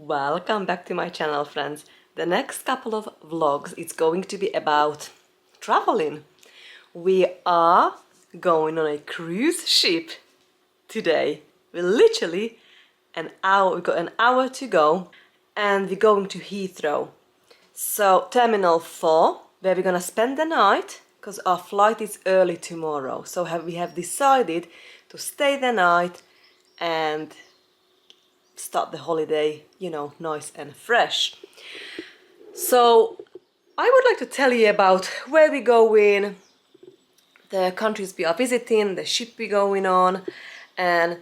Welcome back to my channel, friends. The next couple of vlogs it's going to be about traveling. We are going on a cruise ship today. We're literally we've got an hour to go and we're going to Heathrow. So Terminal 4, where we're gonna spend the night because our flight is early tomorrow. So we have decided to stay the night and start the holiday, nice and fresh. So I would like to tell you about where we're going, the countries we are visiting, the ship we're going on, and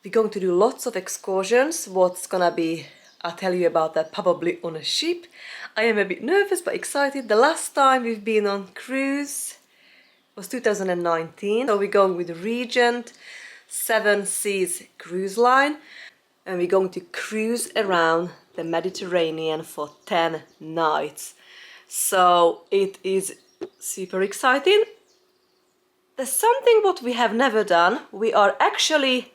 we're going to do lots of excursions. What's gonna be, I'll tell you about that probably on a ship. I am a bit nervous but excited. The last time we've been on cruise was 2019. So we're going with Regent 7 Seas cruise line. And we're going to cruise around the Mediterranean for 10 nights. So it is super exciting. There's something what we have never done. We are actually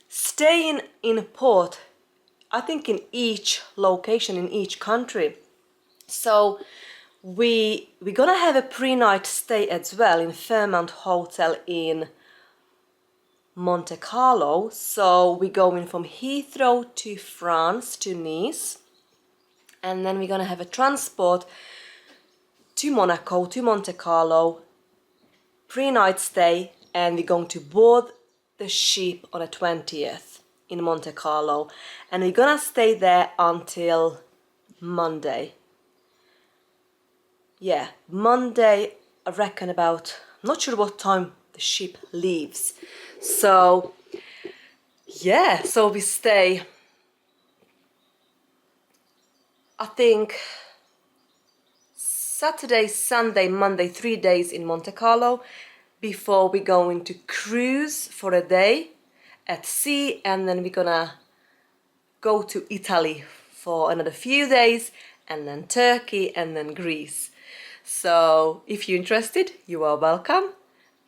staying in port, I think in each location, in each country. So we're gonna have a pre-night stay as well in Fairmont Hotel in Monte Carlo. So we're going from Heathrow to France, to Nice, and then we're gonna have a transport to Monaco, to Monte Carlo, pre-night stay, and we're going to board the ship on the 20th in Monte Carlo, and we're gonna stay there until Monday. Yeah, Monday, I reckon about, I'm not sure what time the ship leaves. So yeah, so we stay, I think, Saturday, Sunday, Monday, 3 days in Monte Carlo before we go into cruise for a day at sea, and then we're gonna go to Italy for another few days, and then Turkey, and then Greece. So if you're interested, you are welcome.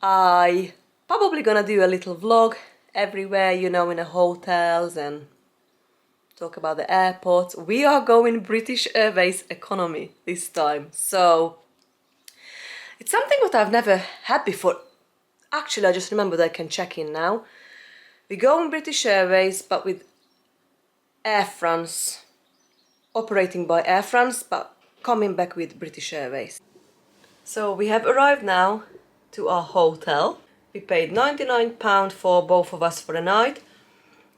I probably gonna do a little vlog everywhere, in the hotels, and talk about the airports. We are going British Airways economy this time, so it's something that I've never had before. Actually, I just remembered I can check in now. We go in British Airways, but with Air France, operating by Air France, but coming back with British Airways. So we have arrived now to our hotel. We paid £99 for both of us for the night,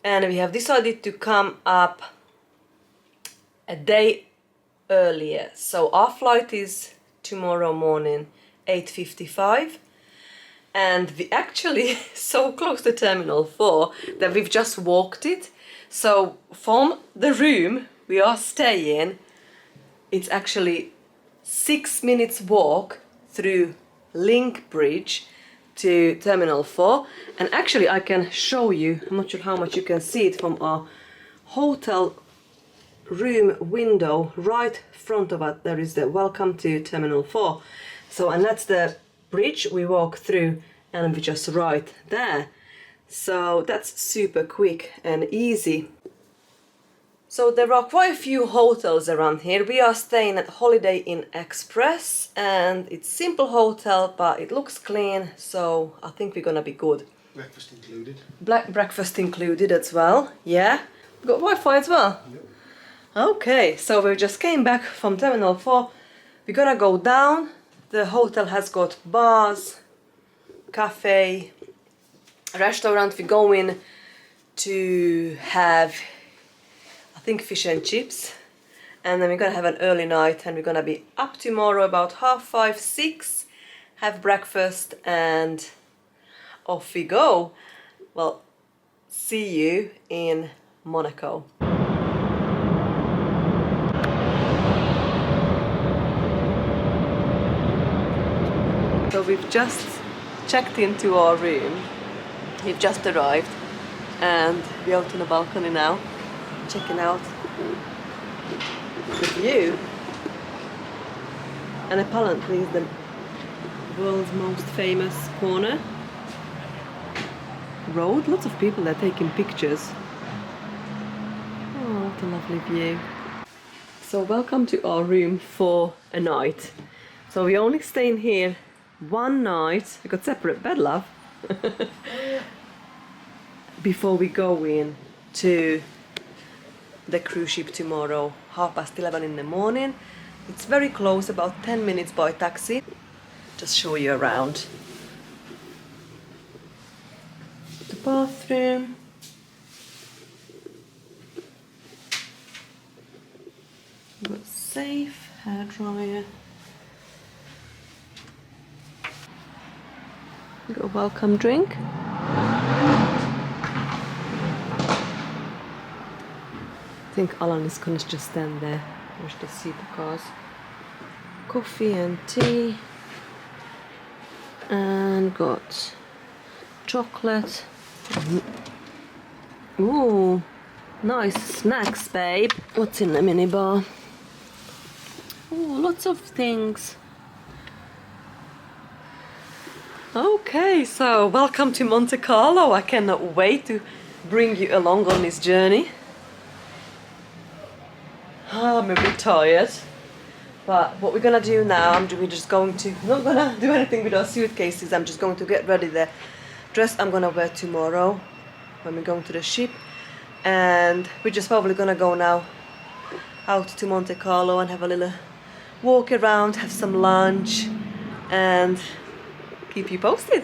and we have decided to come up a day earlier. So our flight is tomorrow morning 8:55, and we actually so close to Terminal 4 that we've just walked it. So from the room we are staying, it's actually 6 minutes walk through Link Bridge to Terminal 4, and actually I can show you, I'm not sure how much you can see it from our hotel room window. Right front of it there is the welcome to Terminal 4. So, and that's the bridge we walk through, and we just right there. So that's super quick and easy. So there are quite a few hotels around here. We are staying at Holiday Inn Express, and it's simple hotel, but it looks clean, so I think we're gonna be good. Breakfast included. Breakfast included as well, yeah. We've got Wi-Fi as well? Yep. Okay, so we just came back from Terminal 4. We're gonna go down. The hotel has got bars, cafe, restaurant. We're going to have, I think, fish and chips, and then we're gonna have an early night, and we're gonna be up tomorrow about 5:30, 6, have breakfast, and off we go. Well, see you in Monaco. So we've just checked into our room. We've just arrived, and we're out on the balcony now, checking out the view. And apparently it's the world's most famous corner road. Lots of people are taking pictures. What a lovely view. So welcome to our room for a night. So we're only staying here one night. We got separate bed, love. Before we go in to the cruise ship tomorrow, 11:30 in the morning. It's very close, about 10 minutes by taxi. Just show you around. The bathroom. We've got safe, hairdryer. We've got a welcome drink. I think Alan is gonna just stand there. Watch the supercars. Coffee and tea. And got chocolate. Ooh, nice snacks, babe. What's in the minibar? Ooh, lots of things. Okay, so welcome to Monte Carlo. I cannot wait to bring you along on this journey. I'm a bit tired, but what we're gonna do now, we're just going to, not gonna do anything with our suitcases. I'm just going to get ready the dress I'm gonna wear tomorrow when we're going to the ship, and we're just probably gonna go now out to Monte Carlo and have a little walk around, have some lunch, and keep you posted.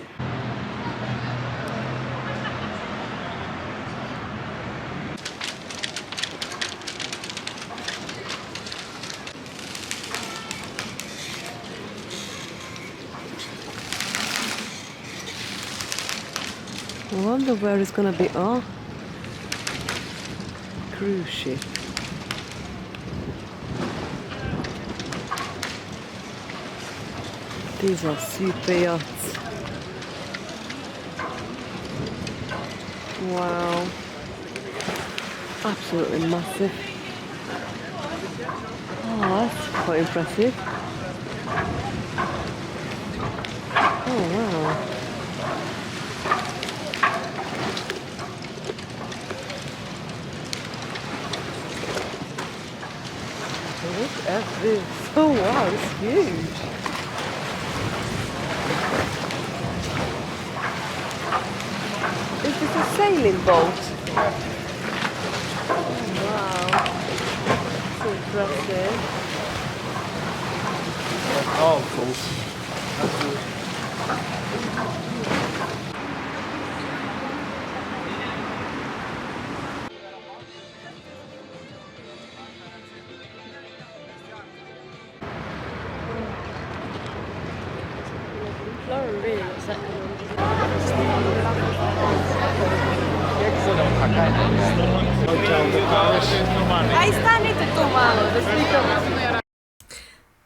I wonder where it's gonna be our cruise ship. These are super yachts. Wow. Absolutely massive. Oh, that's quite impressive. Oh, wow. Look at this. Oh wow, it's huge. Is this a sailing boat? Oh wow. So impressive. Oh, cool. That's good.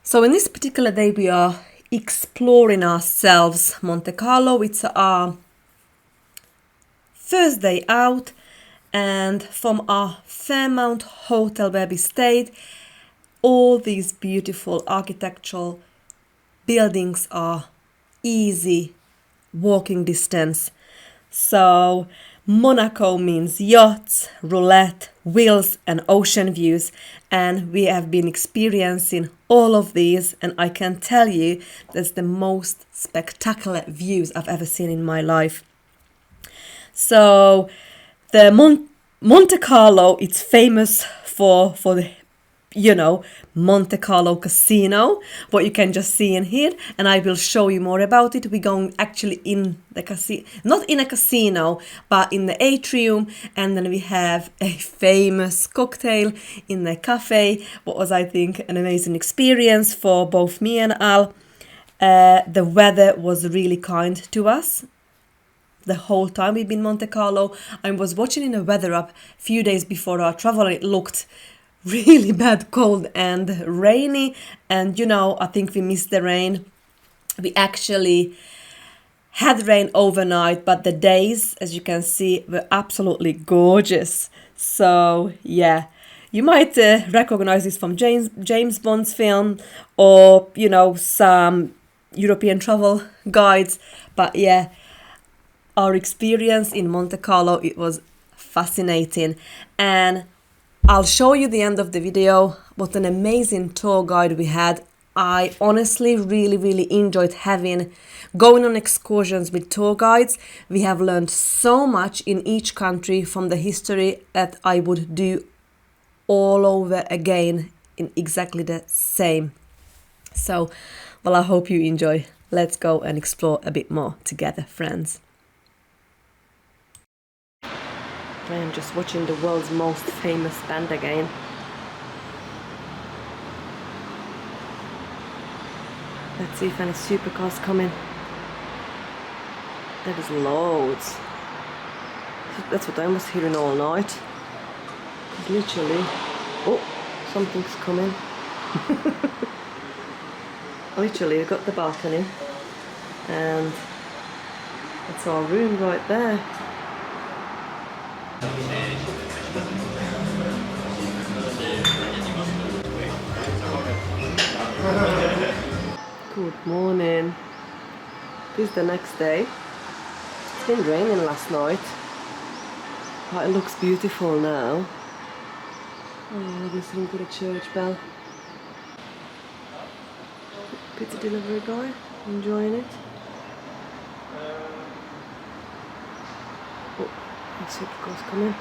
So in this particular day we are exploring ourselves Monte Carlo. It's our first day out, and from our Fairmont hotel where we stayed, all these beautiful architectural buildings are easy walking distance. So Monaco means yachts, roulette, wheels and ocean views, and we have been experiencing all of these, and I can tell you that's the most spectacular views I've ever seen in my life. So the Monte Carlo, it's famous for the Monte Carlo casino, what you can just see in here, and I will show you more about it. We're going actually in the casino, not in a casino, but in the atrium, and then we have a famous cocktail in the cafe. What was, I think, an amazing experience for both me and Al. The weather was really kind to us the whole time we've been in Monte Carlo. I was watching in the weather app a few days before our travel, and it looked really bad, cold and rainy, and I think we missed the rain. We actually had rain overnight, but the days, as you can see, were absolutely gorgeous. So yeah, you might recognize this from James Bond's film, or some European travel guides, but yeah, our experience in Monte Carlo, it was fascinating. And I'll show you the end of the video. What an amazing tour guide we had. I honestly really enjoyed going on excursions with tour guides. We have learned so much in each country from the history that I would do all over again in exactly the same. So, well, I hope you enjoy. Let's go and explore a bit more together, friends. I am just watching the world's most famous band again. Let's see if any supercars come in. There is loads. That's what I was hearing all night. Literally. Oh, something's coming. Literally, we've got the balcony. And that's our room right there. Good morning. This is the next day. It's been raining last night, but it looks beautiful now. Oh, listening to the church bell. Pizza delivery guy, enjoying it. Oh, the supercar's coming.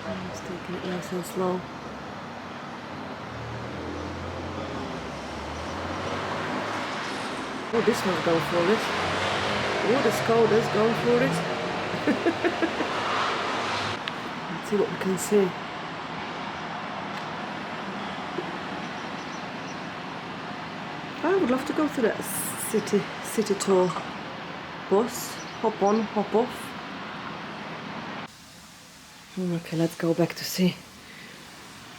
I'm just taking it nice and slow. Oh, this one's going for it. Oh, the Skoda's going for it. Let's see what we can see. I would love to go to that city tour bus. Hop on, hop off. Okay, let's go back to see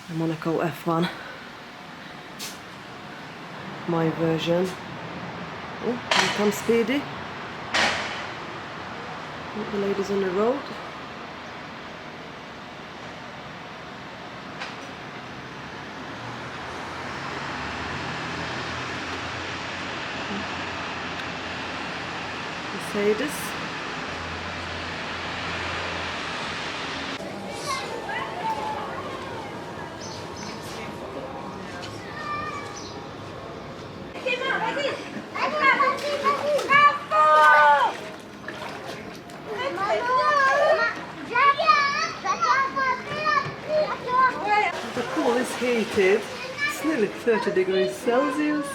the Monaco F1. My version. Oh, here comes Speedy. The ladies on the road. Mercedes. The pool is heated. It's nearly 30 degrees Celsius.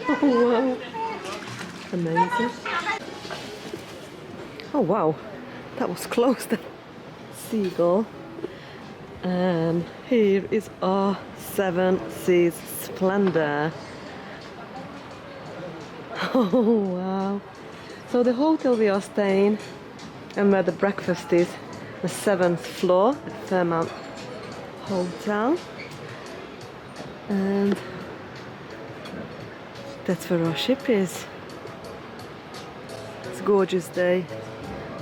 Oh wow. Amazing. Oh wow. That was close. That seagull. And here is our 7 Seas Splendor. Oh wow. So the hotel we are staying and where the breakfast is, the 7th floor at Fairmont Hotel, and that's where our ship is. It's a gorgeous day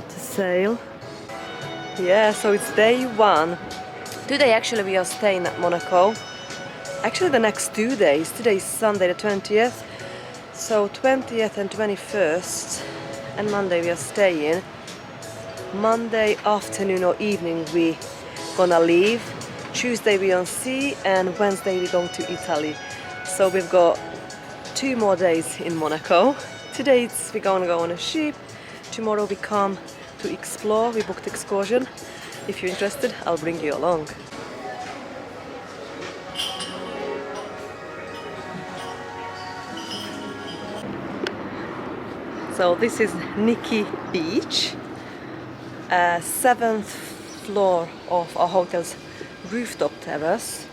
to sail. Yeah, so it's day 1. Today actually we are staying at Monaco. Actually the next 2 days. Today is Sunday the 20th. So 20th and 21st and Monday we are staying. Monday afternoon or evening we gonna leave. Tuesday we on sea and Wednesday we go to Italy. So we've got 2 more days in Monaco. Today we're gonna go on a ship. Tomorrow we come to explore. We booked excursion. If you're interested, I'll bring you along. So this is Nikki Beach, 7th floor of our hotel's rooftop terrace,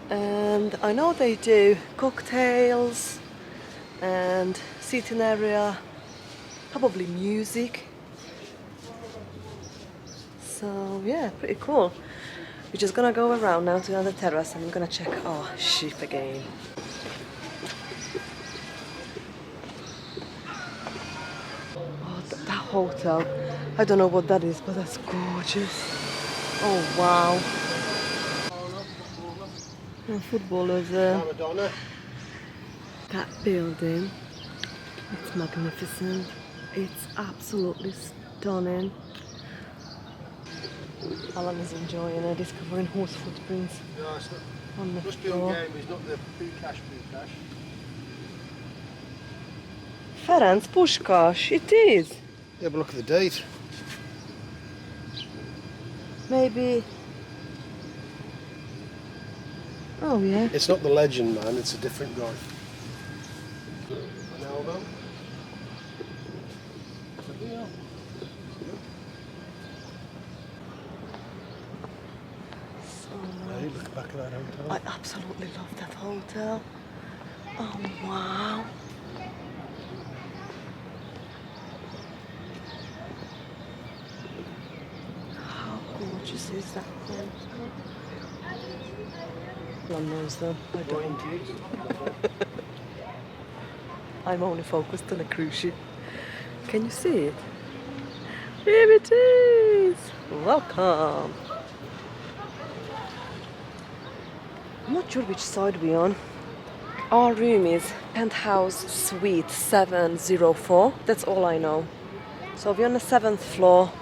and I know they do cocktails and seating area, probably music. So yeah, pretty cool. We're just gonna go around now to another terrace and I'm gonna check our ship again. Oh, that hotel, I don't know what that is, but that's gorgeous. Oh wow. And footballers there. That building, it's magnificent. It's absolutely stunning. Alan is enjoying discovering horse footprints No, it's not. on the Must be on floor. game. He's not the P-cash. Ferenc Puskás, it is. Yeah, but look at the date. Maybe. Oh yeah. It's not the legend, man. It's a different guy. Ronaldo. Yeah. Hey, look back at that hotel. I absolutely love that hotel. Oh wow. How gorgeous is that hotel? One knows them. I don't. I'm only focused on a cruise ship. Can you see it? Here it is! Welcome! I'm not sure which side we're on. Our room is Penthouse Suite 704. That's all I know. So we're on the 7th floor,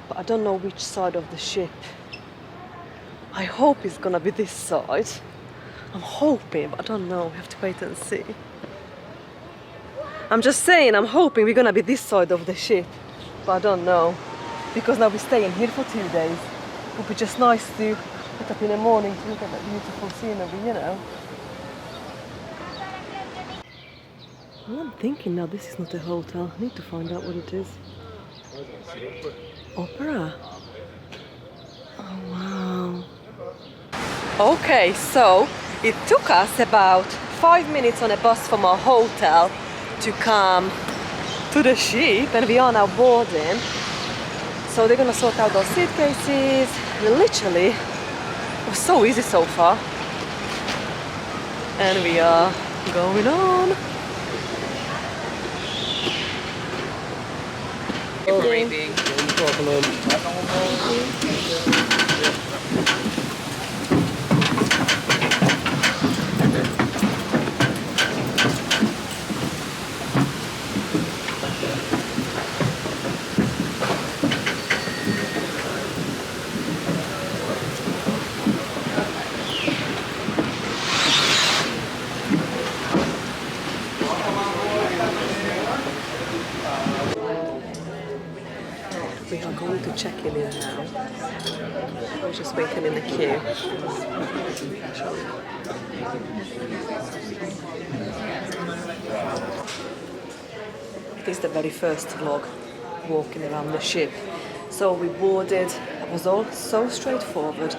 but I don't know which side of the ship. I hope it's gonna be this side. I'm hoping, but I don't know. We have to wait and see. I'm just saying, I'm hoping we're gonna be this side of the ship, but I don't know. Because now we're staying here for 2 days. It would be just nice to get up in the morning to look at that beautiful scenery, you know. Well, I'm thinking now this is not a hotel. I need to find out what it is. Opera? Oh wow. Okay, so it took us about 5 minutes on a bus from our hotel to come to the ship, and we are now boarding. So they're gonna sort out those suitcases. Literally, it was so easy so far. And we are going on. Everything. No problem. We are going to check in now. We're just waiting in the queue. It is the very first vlog walking around the ship. So we boarded. It was all so straightforward.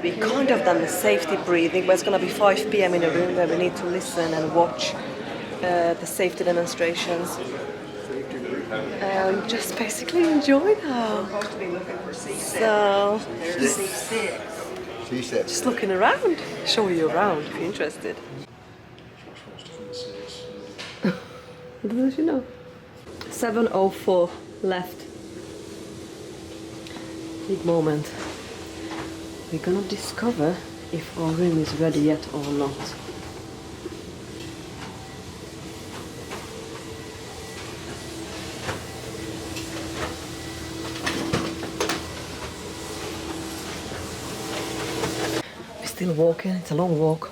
We kind of done the safety breathing, but it's going to be 5 p.m. in a room where we need to listen and watch the safety demonstrations. And just basically enjoy now. So, just looking around. Show you around if you're interested. What does she know? 7:04 left. Big moment. We're gonna discover if our room is ready yet or not. We're still walking, it's a long walk.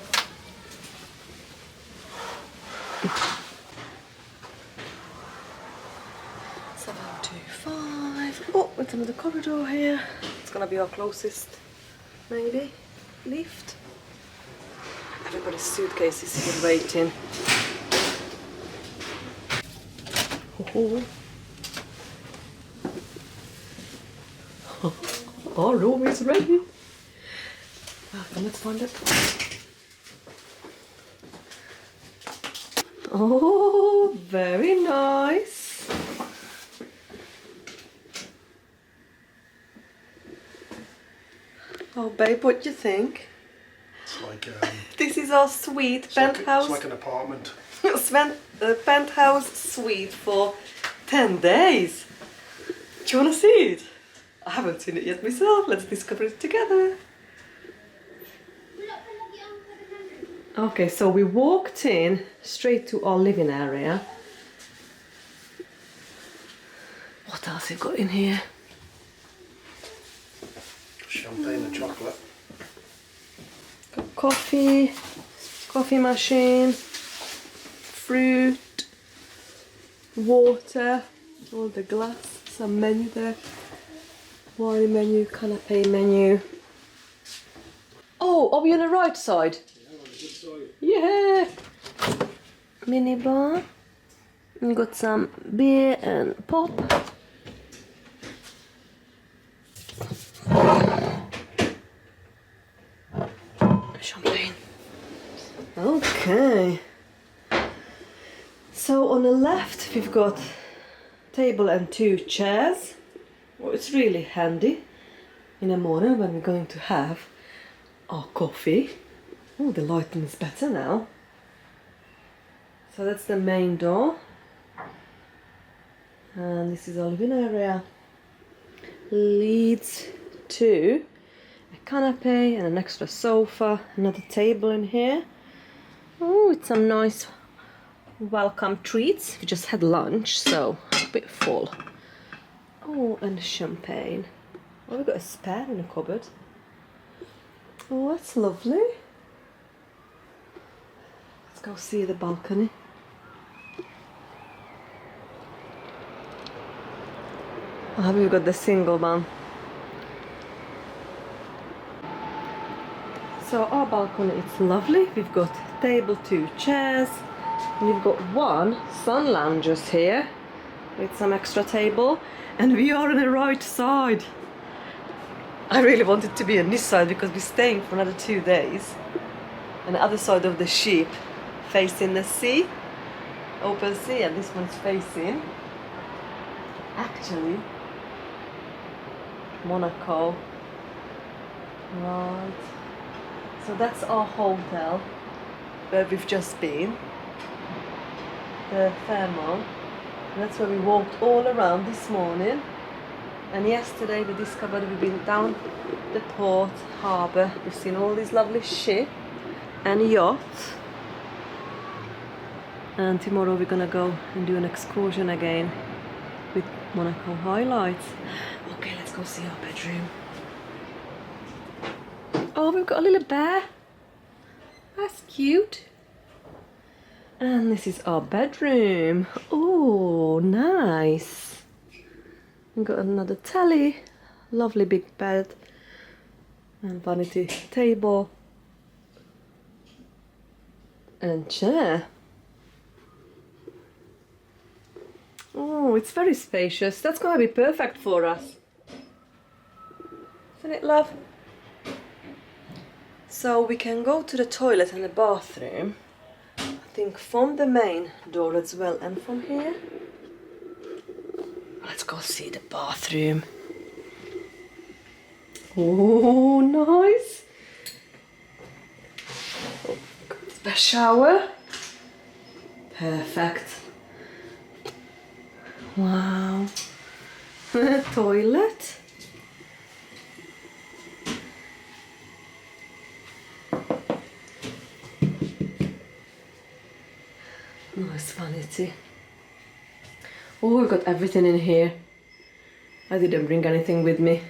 725. Oh, it's another corridor here. It's gonna be our closest, maybe, lift. Everybody's suitcase is here waiting. Oh. Our room is ready. Welcome, let's find it. Oh, very nice. Oh, babe, what do you think? It's like This is our suite, penthouse. it's like an apartment. Penthouse suite for 10 days. Do you want to see it? I haven't seen it yet myself. Let's discover it together. Okay, so we walked in straight to our living area. What else have you got in here? Champagne and chocolate. Got coffee, coffee machine, fruit, water, all the glass, some menu there. Wine menu, canapé menu. Oh, are we on the right side? Yeah! Mini bar. We got some beer and pop. Champagne. Okay. So on the left we've got table and 2 chairs. Well, it's really handy in the morning when we're going to have our coffee. Oh, the lighting is better now. So that's the main door. And this is our living area. Leads to a canapé and an extra sofa, another table in here. Oh, it's some nice welcome treats. We just had lunch, so a bit full. Oh, and champagne. Oh, we've got a spare in the cupboard. Oh, that's lovely. Let's go see the balcony. Oh, we've got the single one. So our balcony, it's lovely. We've got table, 2 chairs. We've got 1 sun loungers here with some extra table. And we are on the right side. I really wanted to be on this side because we're staying for another 2 days. And the other side of the ship, facing the sea, open sea, and this one's facing, actually, Monaco. Right. So that's our hotel where we've just been, the Fairmont. And that's where we walked all around this morning. And yesterday we discovered we've been down the port harbour. We've seen all these lovely ships and yachts. And tomorrow we're gonna go and do an excursion again with Monaco highlights. Okay, let's go see our bedroom. Oh, we've got a little bear. That's cute. And this is our bedroom. Oh, nice. We've got another telly, lovely big bed, and vanity table, and chair. Oh, it's very spacious. That's gonna be perfect for us. Isn't it, love? So we can go to the toilet and the bathroom, I think from the main door as well, and from here. Let's go see the bathroom. Oh, nice. The shower. Perfect. Wow. Toilet. Nice vanity. Oh, we've got everything in here. I didn't bring anything with me.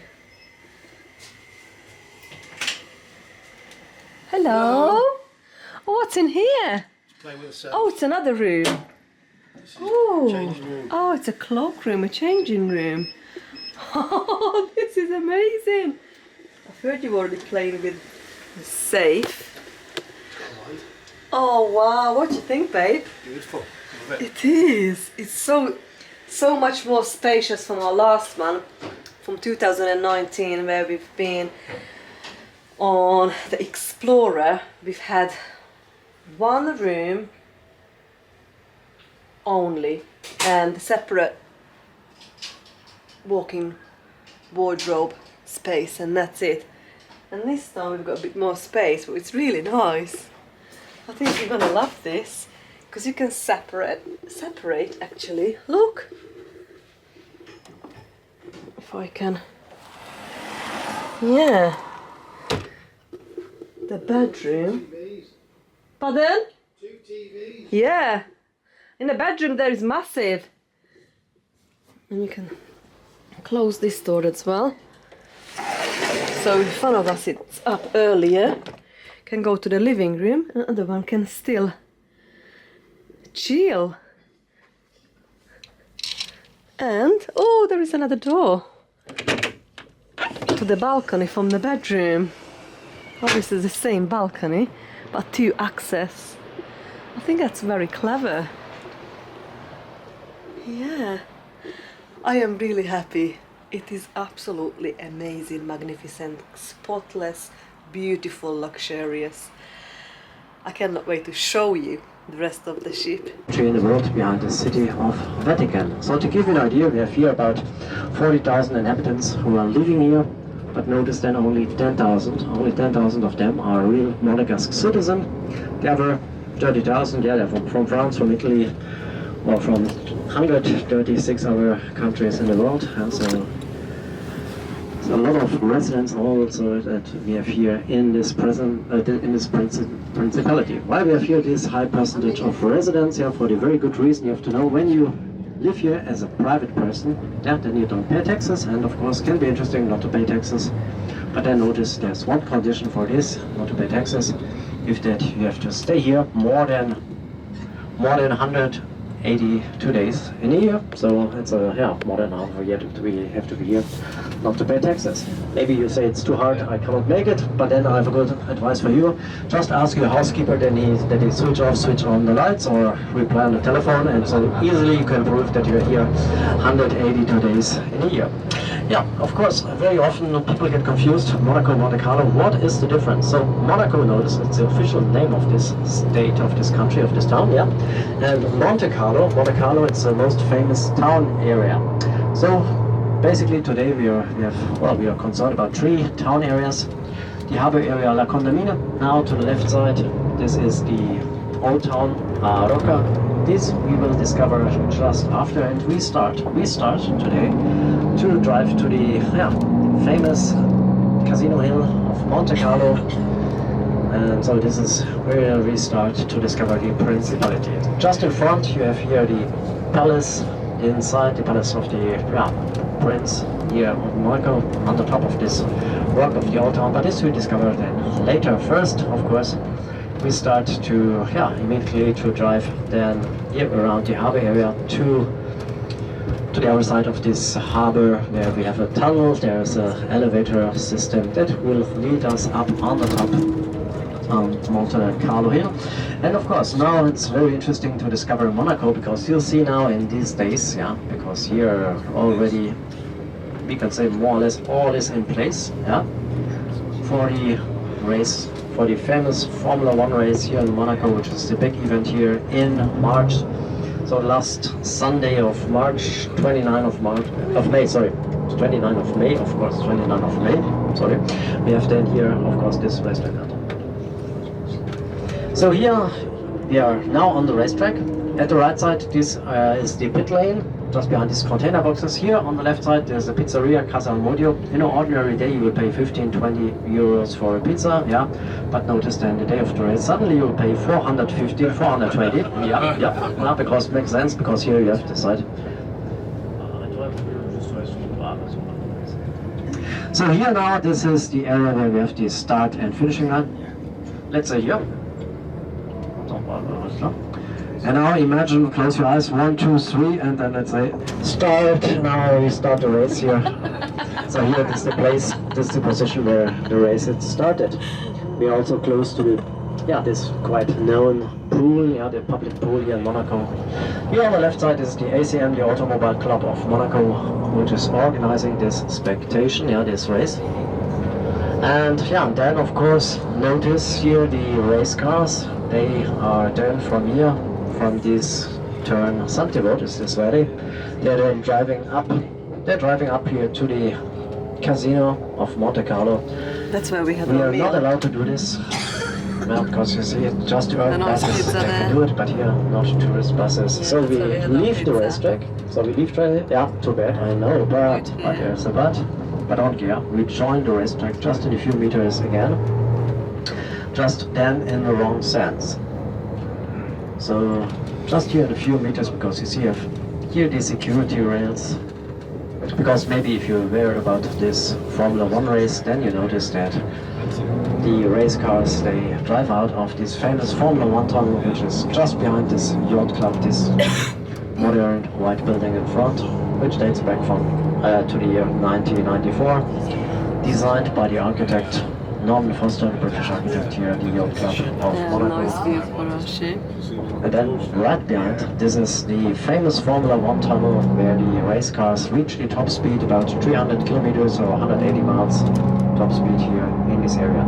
Hello. Oh, what's in here? Playing with the set. Oh, it's another room. This is Oh. changing room. Oh, it's a cloakroom, a changing room. Oh, this is amazing. I've heard you already playing with the safe. Oh wow, what do you think, babe? Beautiful. Love it. It is. It's so much more spacious from our last one, from 2019, where we've been on the Explorer. We've had 1 room only and separate walk-in wardrobe space, and that's it. And this time we've got a bit more space, but it's really nice. I think you're gonna love this because you can separate actually. Look, if I can, yeah, the bedroom. TVs. Pardon? 2 TVs. Yeah, in the bedroom there is massive, and you can close this door as well. So if one of us is up earlier, can go to the living room, and the other one can still chill. And, oh, there is another door to the balcony from the bedroom. Obviously the same balcony, but 2 access. I think that's very clever. Yeah, I am really happy. It is absolutely amazing, magnificent, spotless, beautiful, luxurious. I cannot wait to show you the rest of the ship. In the world behind the city of Vatican. So to give you an idea, we have here about 40,000 inhabitants who are living here, but notice then only 10,000 of them are real Monegasque citizens. The other 30,000, yeah, they're from France, from Italy, or from 136 other countries in the world. And so a lot of residents also that we have here in this principality. Why we have here this high percentage of residents? Yeah, for the very good reason you have to know when you live here as a private person, yeah, then you don't pay taxes, and of course can be interesting not to pay taxes. But then notice there's one condition for this, not to pay taxes, if that you have to stay here more than 182 days in a year. So it's more than half a year we have to be here not to pay taxes. Maybe you say it's too hard, I cannot make it, but then I have a good advice for you. Just ask your housekeeper that he switch on the lights, or reply on the telephone, and so easily you can prove that you're here 182 days in a year. Yeah, of course, very often people get confused. Monaco, Monte Carlo, what is the difference? So Monaco, notice it's the official name of this state, of this country, of this town, yeah. And Monte Carlo, it's the most famous town area. So basically today we are concerned about 3 town areas. The harbor area, La Condamine. Now to the left side, this is the old town, Rocca. This we will discover just after, and we start today to drive to the famous Casino Hill of Monte Carlo, and so this is where we start to discover the principality. Just in front you have here the palace, inside the palace of the prince here of Monaco, on the top of this rock of the old town, but this we discover then later. First, of course, we start to immediately to drive then here around the harbor area to the other side of this harbor, where we have a tunnel. There's an elevator system that will lead us up on the top Monte Carlo Hill. And of course now it's very interesting to discover Monaco, because you'll see now in these days, because here already we can say more or less all is in place, for the race, for the famous Formula 1 race here in Monaco, which is the big event here in March. So last Sunday of March, 29 of May, we have then here, of course, this racetrack. So here we are now on the racetrack. At the right side, this is the pit lane, just behind these container boxes. Here on the left side, there's a pizzeria, Casa Almodio. In an ordinary day, you will pay 15-20 euros for a pizza, but notice then the day of the race, suddenly you will pay 450, 420, because it makes sense, because here you have the side. So here now, this is the area where we have the start and finishing line. Let's say here. And now imagine, close your eyes, 1, 2, 3, and then let's say start. Now we start the race here. So here is the place, this is the position where the race had started. We are also close to the, this quite known pool, the public pool here in Monaco. Here on the left side is the ACM, the Automobile Club of Monaco, which is organizing this spectation, this race. And then of course notice here the race cars. They are then from here, from this turn Santiago, this is where they're then driving up. They're driving up here to the Casino of Monte Carlo. That's where we had We our are meal. not allowed to do this. Well, because you see, just urban buses they can do it, but here not tourist buses. So we leave the racetrack. So we leave too bad, I know, but there's a but. But don't care. We join the racetrack just in a few meters again. Just then in the wrong sense. So just here in a few meters, because you see here the security rails. Because maybe if you're aware about this Formula One race, then you notice that the race cars, they drive out of this famous Formula One tunnel, which is just behind this yacht club, this modern white building in front, which dates back from to the year 1994, designed by the architect Norman Foster, the British architect here at the yacht club of Monaco. Nice view for a ship. And then right behind, this is the famous Formula One tunnel where the race cars reach the top speed, about 300 kilometers or 180 miles top speed here in this area.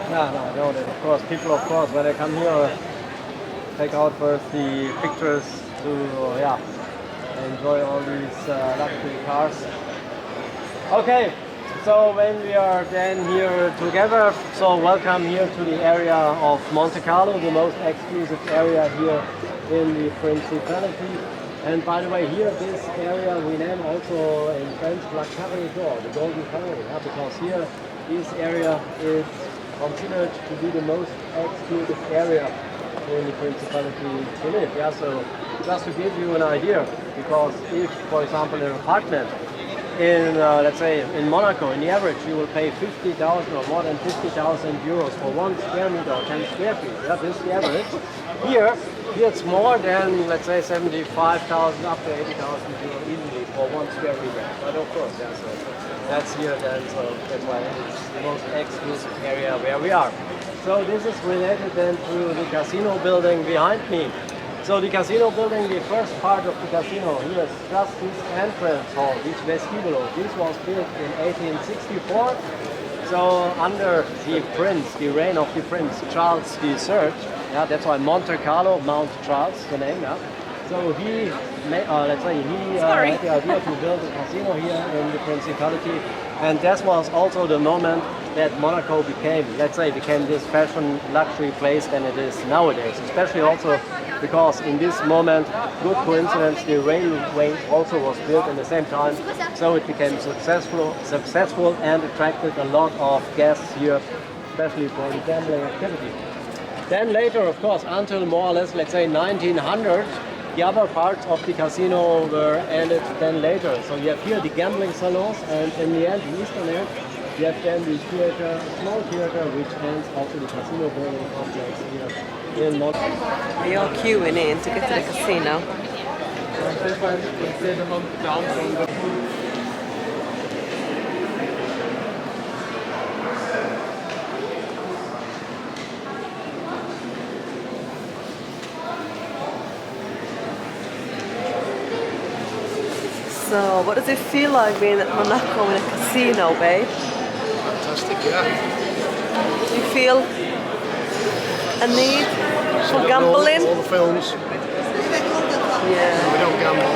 Yeah, no, I know that. Of course, people, of course, when they come here, take out first the pictures to, enjoy all these luxury cars. Okay, so when we are then here together, so welcome here to the area of Monte Carlo, the most exclusive area here in the Principality. And by the way, here this area we name also in French La Corridor, the Golden Corridor, because here this area is considered to be the most exclusive area in the Principality to live. Yeah, so just to give you an idea, because if, for example, an apartment in, let's say, in Monaco, in the average, you will pay 50,000 or more than 50,000 euros for 1 square meter or 10 square feet. Yeah, this is the average. Here it's more than, let's say, 75,000 up to 80,000 euros easily for 1 square meter. But of course, yeah, so that's here then, so that's why it's the most exclusive area where we are. So this is related then to the casino building behind me. So the casino building, the first part of the casino, here is just this entrance hall, this vestibule. This was built in 1864. So under the prince, the reign of the prince Charles III, yeah, that's why Monte Carlo, Mount Charles, the name, yeah. So he, let's say, he had the idea to build a casino here in the Principality, and that was also the moment that Monaco became, let's say, this fashion luxury place than it is nowadays. Especially also because in this moment, good coincidence, the railway also was built at the same time, so it became successful and attracted a lot of guests here, especially for the gambling activity. Then later, of course, until more or less, let's say 1900, the other parts of the casino were added then later. So you have here the gambling salons, and in the end, the eastern end, you have then the theater, small theater, which ends also the casino building complex here in Monaco. We are queuing in to get to the casino. So, what does it feel like being at Monaco in a casino, babe? Fantastic, yeah. Do you feel a need for gambling? All the films. Yeah. We don't gamble.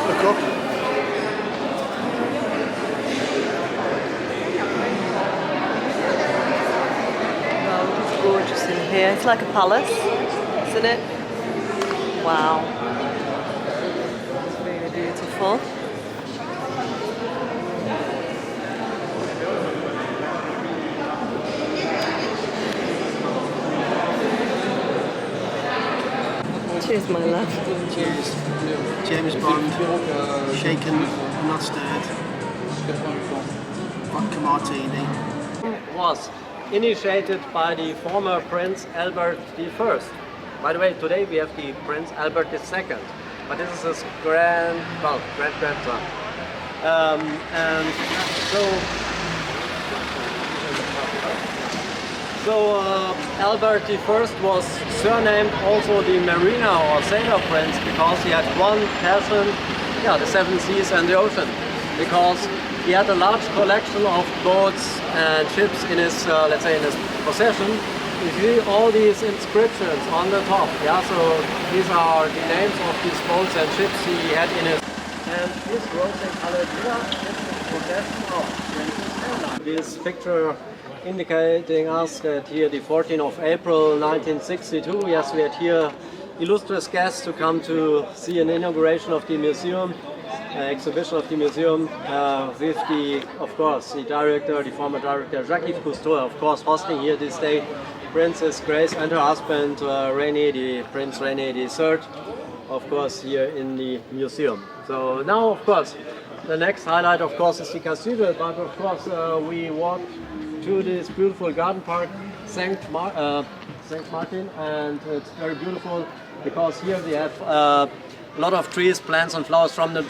Look up. Wow, it's gorgeous in here. It's like a palace, isn't it? Wow. It's really beautiful. Cheers, my love. Cheers. James Bond. Shaken, not stirred. Vodka martini. Was initiated by the former Prince Albert I. By the way, today we have the Prince Albert II, but this is his great-grandson. And so Albert I was surnamed also the Mariner or Sailor Prince because he had one passion, yeah, the seven seas and the ocean, because he had a large collection of boats and ships in his, let's say, in his possession, you see all these inscriptions on the top. Yeah, so these are the names of these boats and ships he had in his. And this rosy colored villa is the possession of Princess Anna. This picture indicating us that here the 14th of April 1962, yes, we had here illustrious guests to come to see an inauguration of the museum, exhibition of the museum, with the, of course, the director, the former director Jacques-Yves Cousteau, of course, hosting here this day Princess Grace and her husband Prince René III, of course, here in the museum. So now, of course, the next highlight, of course, is the cathedral, but of course we walked to this beautiful garden park, Saint Martin, and it's very beautiful because here we have a lot of trees, plants and flowers from the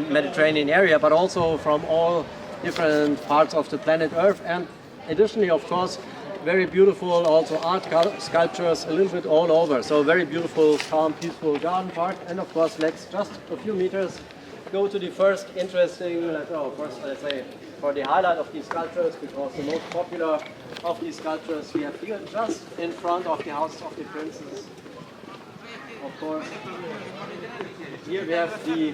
Mediterranean area, but also from all different parts of the planet Earth, and additionally, of course, very beautiful also art sculptures a little bit all over. So very beautiful, calm, peaceful garden park, and of course let's just a few meters go to the first interesting, let's say, for the highlight of these sculptures, because the most popular of these sculptures we have here just in front of the house of the princes. Of course, here we have the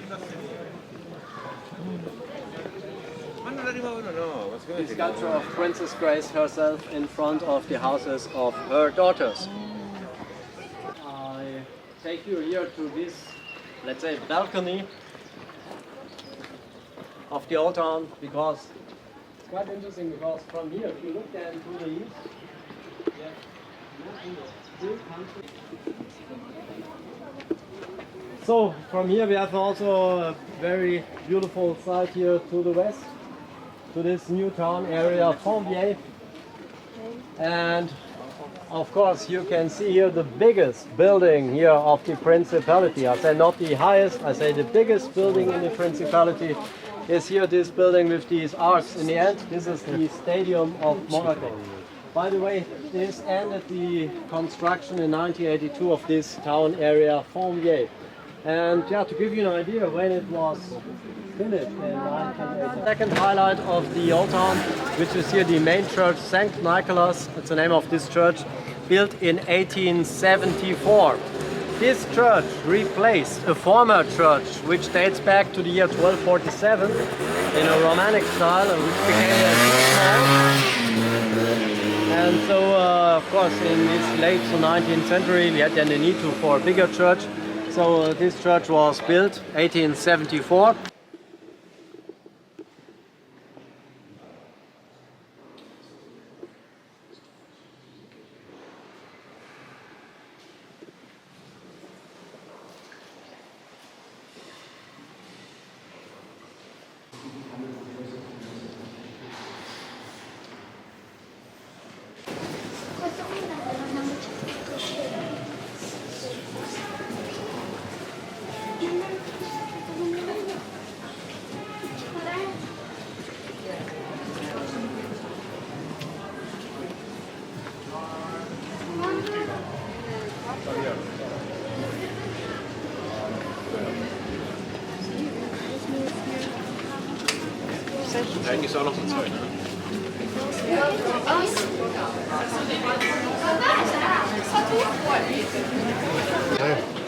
sculpture of Princess Grace herself in front of the houses of her daughters. I take you here to this, let's say, balcony of the old town, because it's quite interesting, because from here, if you look then to the east, you have three countries. So from here we have also a very beautiful site here to the west, to this new town area, Fontvieille. And of course you can see here the biggest building here of the principality. I say not the highest, I say the biggest building in the principality is here, this building with these arcs in the end. This is the Stadium of Monaco. By the way, this ended the construction in 1982 of this town area, Fontvieille. And yeah, to give you an idea when it was finished in 1980. Second highlight of the old town, which is here the main church, St. Nicholas. It's the name of this church, built in 1874. This church replaced a former church which dates back to the year 1247 in a Romantic style, which became a church. And so, of course, in this late 19th century, we had then the need for a bigger church. So this church was built 1874. Eigentlich ist auch noch so zwei, ne?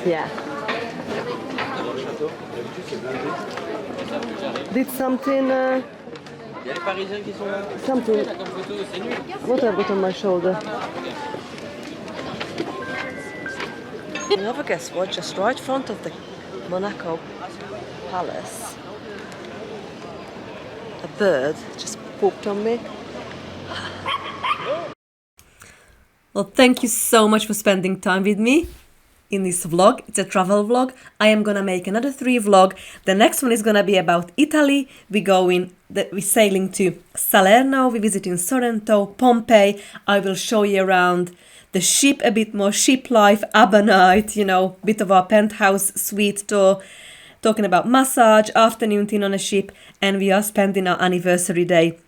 Yeah. Did something. Something. What I've got on my shoulder. You never guess what? Just right in front of the Monaco Palace, a bird just pooped on me. Well, thank you so much for spending time with me in this vlog. It's a travel vlog. I am gonna make another 3 vlog. The next one is gonna be about Italy. We're sailing to Salerno. We're visiting Sorrento, Pompeii. I will show you around the ship, a bit more ship life, ABBA night, you know, bit of our penthouse suite tour, talking about massage, afternoon tea on a ship, and we are spending our anniversary day.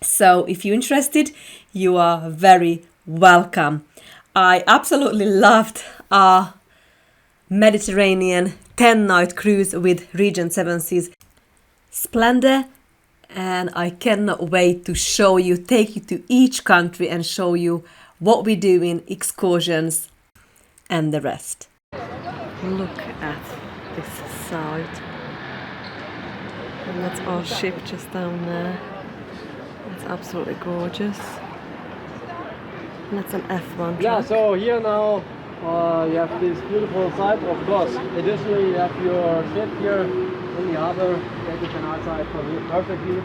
So if you're interested, you are very welcome. I absolutely loved our Mediterranean 10-night cruise with Regent 7 Seas Splendor, and I cannot wait to show you, take you to each country and show you what we do in excursions and the rest. Look at this site. And that's our ship just down there. It's absolutely gorgeous. And that's an F1 track. Yeah, so here now you have this beautiful site, of course. Additionally, you have your ship here in the harbor that you can outside from here perfectly.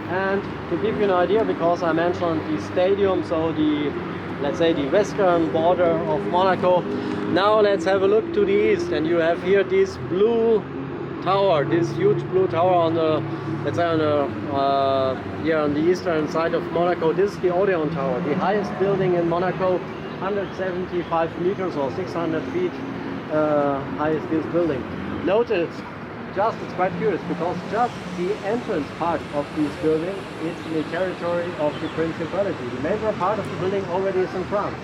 And to give you an idea, because I mentioned the stadium, so the, let's say, the western border of Monaco. Now let's have a look to the east, and you have here this blue tower, this huge blue tower on the, let's say, on the here on the eastern side of Monaco. This is the Odeon Tower, the highest building in Monaco, 175 meters or 600 feet high is this building. Notice, it's quite curious, because just the entrance part of this building is in the territory of the Principality. The major part of the building already is in France.